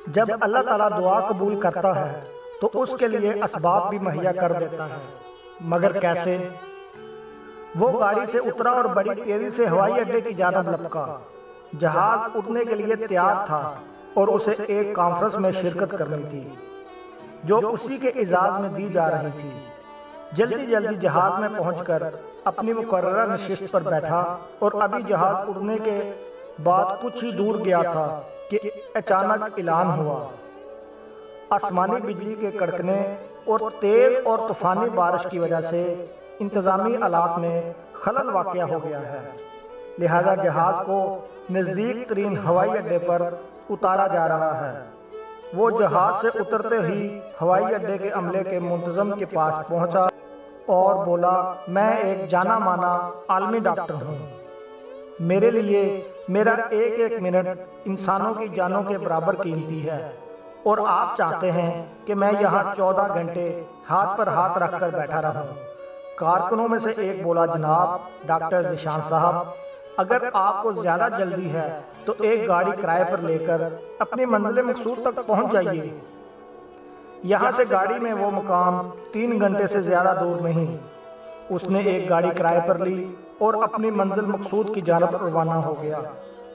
جب اللہ تعالیٰ دعا قبول کرتا ہے تو اس کے لیے اسباب بھی مہیا کر دیتا ہے، مگر کیسے؟ وہ گاڑی سے اترا اور بڑی تیزی سے ہوائی اڈے کی جانب لپکا۔ جہاز اڑنے کے لیے تیار تھا اور اسے ایک کانفرنس میں شرکت کرنی تھی جو اسی کے اعزاز میں دی جا رہی تھی۔ جلدی جلدی جہاز میں پہنچ کر اپنی مقررہ نشست پر بیٹھا اور ابھی جہاز اڑنے کے بعد کچھ ہی دور گیا تھا کہ اچانک اعلان ہوا۔ آسمانی بجلی کے کڑکنے اور تیز اور طوفانی بارش کی وجہ سے انتظامی آلات میں خلل واقع ہو گیا ہے، لہذا جہاز کو نزدیک ترین ہوائی اڈے پر اتارا جا رہا ہے۔ وہ جہاز سے اترتے ہی ہوائی اڈے کے عملے کے منتظم کے پاس پہنچا اور بولا، میں ایک جانا مانا عالمی ڈاکٹر ہوں۔ میرے لیے میرا ایک ایک منٹ انسانوں کی جانوں کے برابر قیمتی ہے، اور آپ چاہتے ہیں کہ میں یہاں 14 گھنٹے ہاتھ پر ہاتھ رکھ کر بیٹھا رہوں۔ کارکنوں میں سے ایک بولا، جناب ڈاکٹر ذیشان صاحب، اگر آپ کو زیادہ جلدی ہے تو ایک گاڑی کرائے پر لے کر اپنی منزل مقصود تک پہنچ جائیے۔ یہاں سے گاڑی میں وہ مقام 3 گھنٹے سے زیادہ دور نہیں۔ اس نے ایک گاڑی کرائے پر لی اور اپنی منزل مقصود کی جانب روانہ ہو گیا،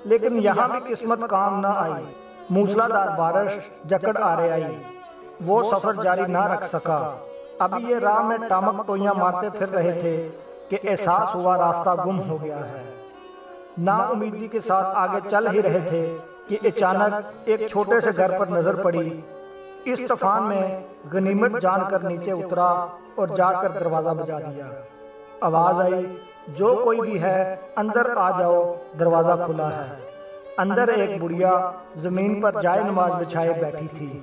لیکن یہاں بھی قسمت کام نہ آئی۔ موسلادھار بارش جکڑ آرے آئی، وہ سفر جاری نہ رکھ سکا۔ ابھی یہ راہ میں ٹامک ٹوئیاں مارتے پھر رہے تھے کہ احساس ہوا راستہ گم ہو گیا ہے۔ نا امیدی کے ساتھ آگے چل ہی رہے تھے کہ اچانک ایک چھوٹے سے گھر پر نظر پڑی۔ اس طوفان میں غنیمت جان کر نیچے اترا اور جا کر دروازہ بجا دیا۔ آواز آئی، جو کوئی بھی ہے اندر آ جاؤ، دروازہ کھلا ہے۔ اندر ایک بڑھیا زمین پر جائے نماز بچھائے بیٹھی تھی۔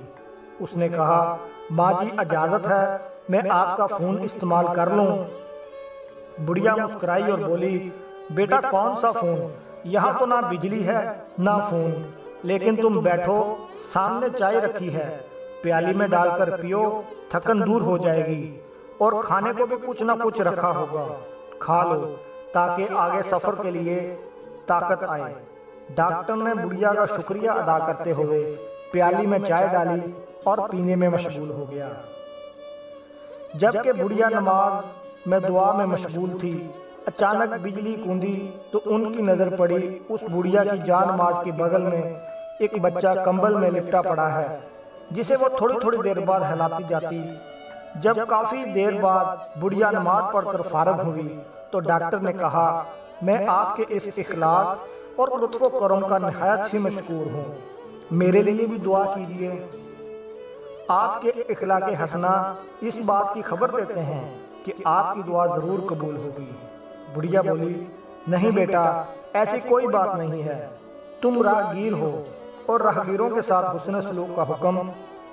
اس نے کہا، ماں جی اجازت ہے میں آپ کا فون استعمال کر لوں؟ بڑھیا مسکرائی اور بولی، بیٹا کون سا فون؟ یہاں تو نہ بجلی ہے نہ فون، لیکن تم بیٹھو، سامنے چائے رکھی ہے، پیالی میں ڈال کر پیو، تھکن دور ہو جائے گی، اور کھانے کو بھی کچھ نہ کچھ رکھا ہوگا، کھا لو تاکہ آگے سفر کے لیے طاقت آئے۔ ڈاکٹر نے بڑھیا کا شکریہ ادا کرتے ہوئے پیالی میں چائے ڈالی اور پینے میں مشغول ہو گیا۔ جبکہ بڑھیا نماز میں دعا میں مشغول تھی، اچانک بجلی کوندی تو ان کی نظر پڑی اس بڑھیا کی جان نماز کے بغل میں ایک بچہ کمبل میں لپٹا پڑا ہے، جسے وہ تھوڑی تھوڑی دیر بعد ہلاتی جاتی۔ جب کافی دیر بعد بڑھیا نماز پڑھ کر فارغ ہوئی تو ڈاکٹر نے کہا، میں آپ کے اس اخلاق اور لطف و کرم کا نہایت ہی مشکور ہوں، میرے لیے بھی دعا کیجیے۔ آپ کے اخلاق حسنہ اس بات کی خبر دیتے ہیں کہ آپ کی دعا ضرور قبول ہوگی۔ بڑھیا بولی، نہیں بیٹا، ایسی کوئی بات نہیں ہے، تم راہگیر ہو اور راہگیروں کے ساتھ حسن سلوک کا حکم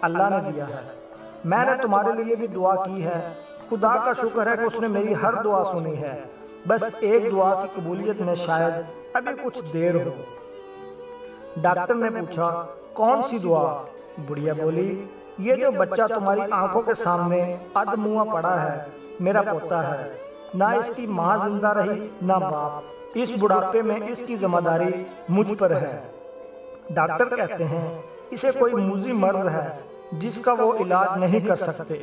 اللہ نے دیا ہے۔ میں نے تمہارے لیے بھی دعا کی ہے، خدا کا شکر ہے کہ اس نے میری ہر دعا سنی ہے، بس ایک دعا کی قبولیت میں شاید ابھی کچھ دیر ہو۔ ڈاکٹر نے پوچھا، کون سی دعا؟ بڑھیا بولی، یہ جو بچہ تمہاری آنکھوں کے سامنے ادموا پڑا ہے میرا پوتا ہے، نہ اس کی ماں زندہ رہی نہ باپ، اس بڑھاپے میں اس کی ذمہ داری مجھ پر ہے۔ ڈاکٹر کہتے ہیں اسے کوئی موذی مرض ہے جس کا وہ علاج نہیں کر سکتے۔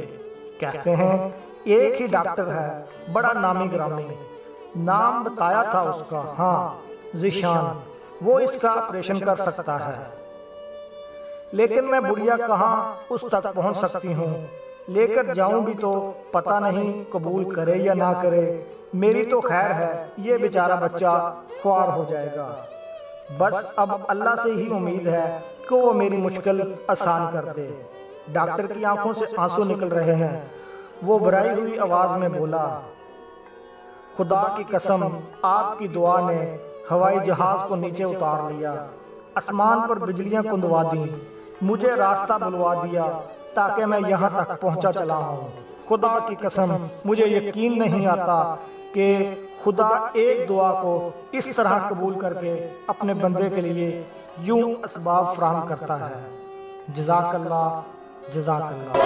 کہتے ہیں ایک ہی ڈاکٹر ہے، بڑا نامی گرامی، نام بتایا تھا اس کا، ہاں ذیشان، وہ اس کا آپریشن کر سکتا ہے۔ لیکن میں بڑھیا کہاں اس تک پہنچ سکتی ہوں، لے کر جاؤں بھی تو پتہ نہیں قبول کرے یا نہ کرے، میری تو خیر ہے، یہ بیچارہ بچہ خوار ہو جائے گا۔ بس اب اللہ سے ہی امید ہے کہ وہ میری مشکل آسان کر دے۔ ڈاکٹر کی آنکھوں سے آنسو نکل رہے ہیں، وہ بھرائی ہوئی آواز میں بولا، خدا کی قسم آپ کی دعا نے ہوائی جہاز کو نیچے اتار لیا، آسمان پر بجلیاں کندوا دیں، مجھے راستہ بلوا دیا تاکہ میں یہاں تک پہنچا چلا ہوں۔ خدا کی قسم مجھے یقین نہیں آتا کہ خدا ایک دعا کو اس طرح قبول کر کے اپنے بندے کے لیے یوں اسباب فراہم کرتا ہے۔ جزاک اللہ، جزاک اللہ۔